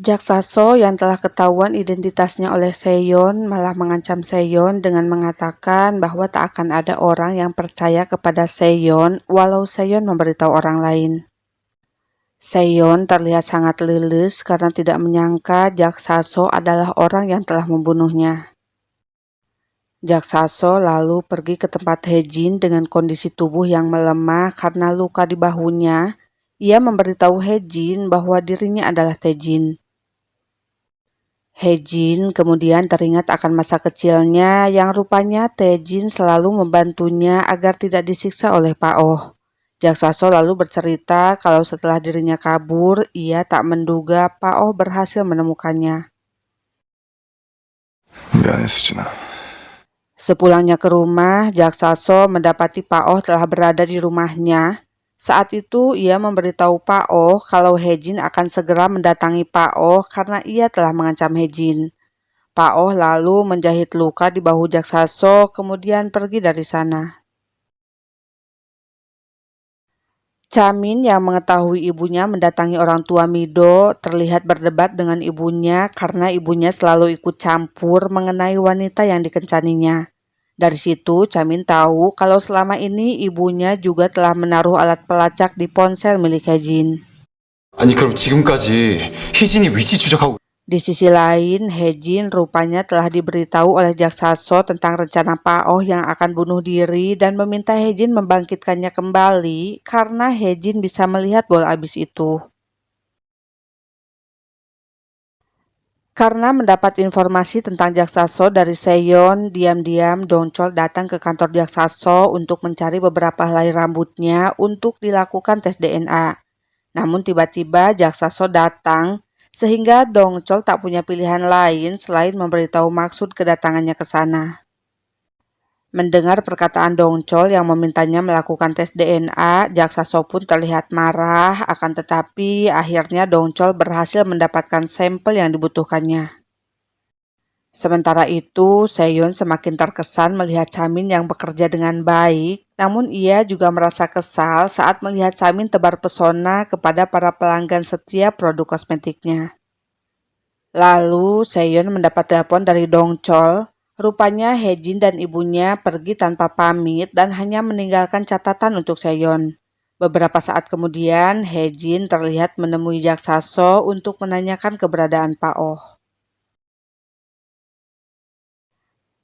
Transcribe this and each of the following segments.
Jak Saso yang telah ketahuan identitasnya oleh Seyon malah mengancam Seyon dengan mengatakan bahwa tak akan ada orang yang percaya kepada Seyon walau Seyon memberitahu orang lain. Seyon terlihat sangat lilis karena tidak menyangka Jak Saso adalah orang yang telah membunuhnya. Jak Saso lalu pergi ke tempat Hejin dengan kondisi tubuh yang melemah karena luka di bahunya. Ia memberitahu Hejin bahwa dirinya adalah Taejin. Hejin kemudian teringat akan masa kecilnya yang rupanya Taejin selalu membantunya agar tidak disiksa oleh Pak Oh. Jak Saso lalu bercerita kalau setelah dirinya kabur, ia tak menduga Pak Oh berhasil menemukannya. 미안해, 수진아. Sepulangnya ke rumah, Jak Saso mendapati Pak Oh telah berada di rumahnya. Saat itu ia memberitahu Pak Oh kalau Hejin akan segera mendatangi Pak Oh karena ia telah mengancam Hejin. Pak Oh lalu menjahit luka di bahu Jak Saso kemudian pergi dari sana. Chamin yang mengetahui ibunya mendatangi orang tua Mido terlihat berdebat dengan ibunya karena ibunya selalu ikut campur mengenai wanita yang dikencaninya. Dari situ, Chamin tahu kalau selama ini ibunya juga telah menaruh alat pelacak di ponsel milik Hejin. 아니 그럼 지금까지 희진이 위치 추적하고 Di sisi lain, Hejin rupanya telah diberitahu oleh Jak Saso tentang rencana Pak Oh yang akan bunuh diri dan meminta Hejin membangkitkannya kembali karena Hejin bisa melihat bola abis itu. Karena mendapat informasi tentang Jak Saso dari Seyon, diam-diam Dongchol datang ke kantor Jak Saso untuk mencari beberapa helai rambutnya untuk dilakukan tes DNA. Namun tiba-tiba Jak Saso datang, sehingga Dongchol tak punya pilihan lain selain memberitahu maksud kedatangannya ke sana. Mendengar perkataan Dongchol yang memintanya melakukan tes DNA, Jak Saso pun terlihat marah, akan tetapi akhirnya Dongchol berhasil mendapatkan sampel yang dibutuhkannya. Sementara itu, Seyon semakin terkesan melihat Chamin yang bekerja dengan baik, namun ia juga merasa kesal saat melihat Chamin tebar pesona kepada para pelanggan setiap produk kosmetiknya. Lalu, Seyon mendapat telepon dari Dongchol. Rupanya Hejin dan ibunya pergi tanpa pamit dan hanya meninggalkan catatan untuk Seyon. Beberapa saat kemudian, Hejin terlihat menemui Jak Saso untuk menanyakan keberadaan Pak Oh.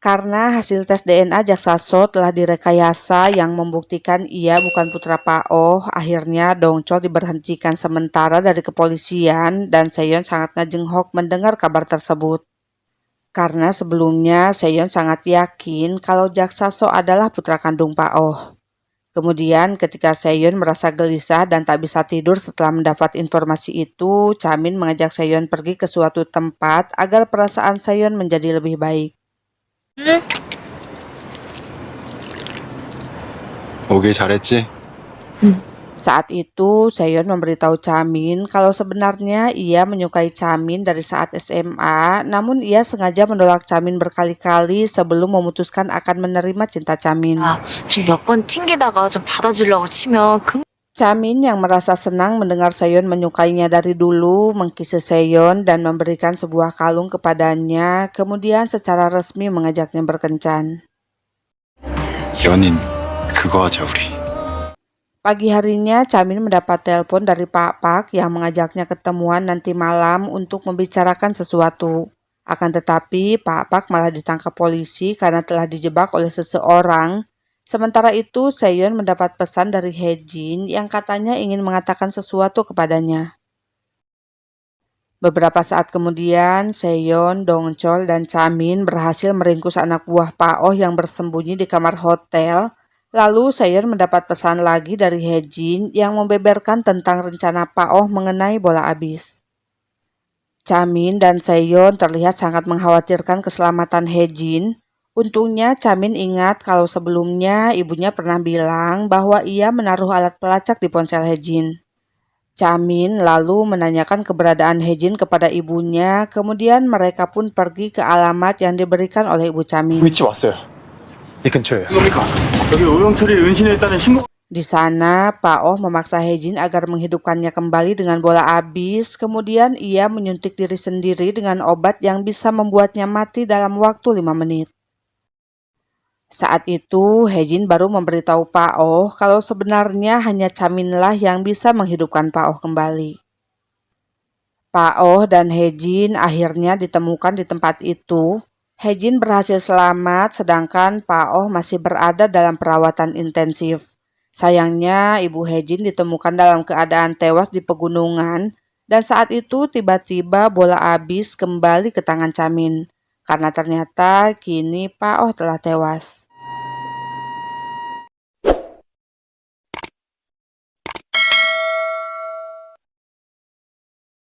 Karena hasil tes DNA Jak Saso telah direkayasa yang membuktikan ia bukan putra Pak Oh, akhirnya Dongchol diberhentikan sementara dari kepolisian dan Seyon sangat ngejenghok mendengar kabar tersebut. Karena sebelumnya Seyon sangat yakin kalau Jak Saso adalah putra kandung Pak Oh. Kemudian ketika Seyon merasa gelisah dan tak bisa tidur setelah mendapat informasi itu, Chamin mengajak Seyon pergi ke suatu tempat agar perasaan Seyon menjadi lebih baik. 오길 잘했지? Saat itu, Seyon memberitahu Chamin kalau sebenarnya ia menyukai Chamin dari saat SMA, namun ia sengaja menolak Chamin berkali-kali sebelum memutuskan akan menerima cinta Chamin. 좀 몇 번 튕기다가 좀 받아주려고 치면 Chamin yang merasa senang mendengar Seyon menyukainya dari dulu, mengkisi Seyon dan memberikan sebuah kalung kepadanya, kemudian secara resmi mengajaknya berkencan. 연인 그거 하자 우리. Pagi harinya, Chamin mendapat telepon dari Pak Pak yang mengajaknya ketemuan nanti malam untuk membicarakan sesuatu. Akan tetapi, Pak Pak malah ditangkap polisi karena telah dijebak oleh seseorang. Sementara itu, Seyon mendapat pesan dari Hejin yang katanya ingin mengatakan sesuatu kepadanya. Beberapa saat kemudian, Seyon, Dongchol, dan Chamin berhasil meringkus anak buah Pak Oh yang bersembunyi di kamar hotel. Lalu Seyon mendapat pesan lagi dari Hejin yang membeberkan tentang rencana Pak Oh mengenai bola abis. Chamin dan Seyon terlihat sangat mengkhawatirkan keselamatan Hejin. Untungnya Chamin ingat kalau sebelumnya ibunya pernah bilang bahwa ia menaruh alat pelacak di ponsel Hejin. Chamin lalu menanyakan keberadaan Hejin kepada ibunya, kemudian mereka pun pergi ke alamat yang diberikan oleh ibu Chamin. 위치 왔어요. 이 근처에요. 여기 오영철이 은신했다는 신고. Di sana, Pak Oh memaksa Hejin agar menghidupkannya kembali dengan bola abis. Kemudian ia menyuntik diri sendiri dengan obat yang bisa membuatnya mati dalam waktu 5 menit. Saat itu, Hejin baru memberitahu Pak Oh kalau sebenarnya hanya Chaminlah yang bisa menghidupkan Pak Oh kembali. Pak Oh dan Hejin akhirnya ditemukan di tempat itu. Hejin berhasil selamat sedangkan Pak Oh masih berada dalam perawatan intensif. Sayangnya Ibu Hejin ditemukan dalam keadaan tewas di pegunungan dan saat itu tiba-tiba bola abis kembali ke tangan Chamin karena ternyata kini Pak Oh telah tewas.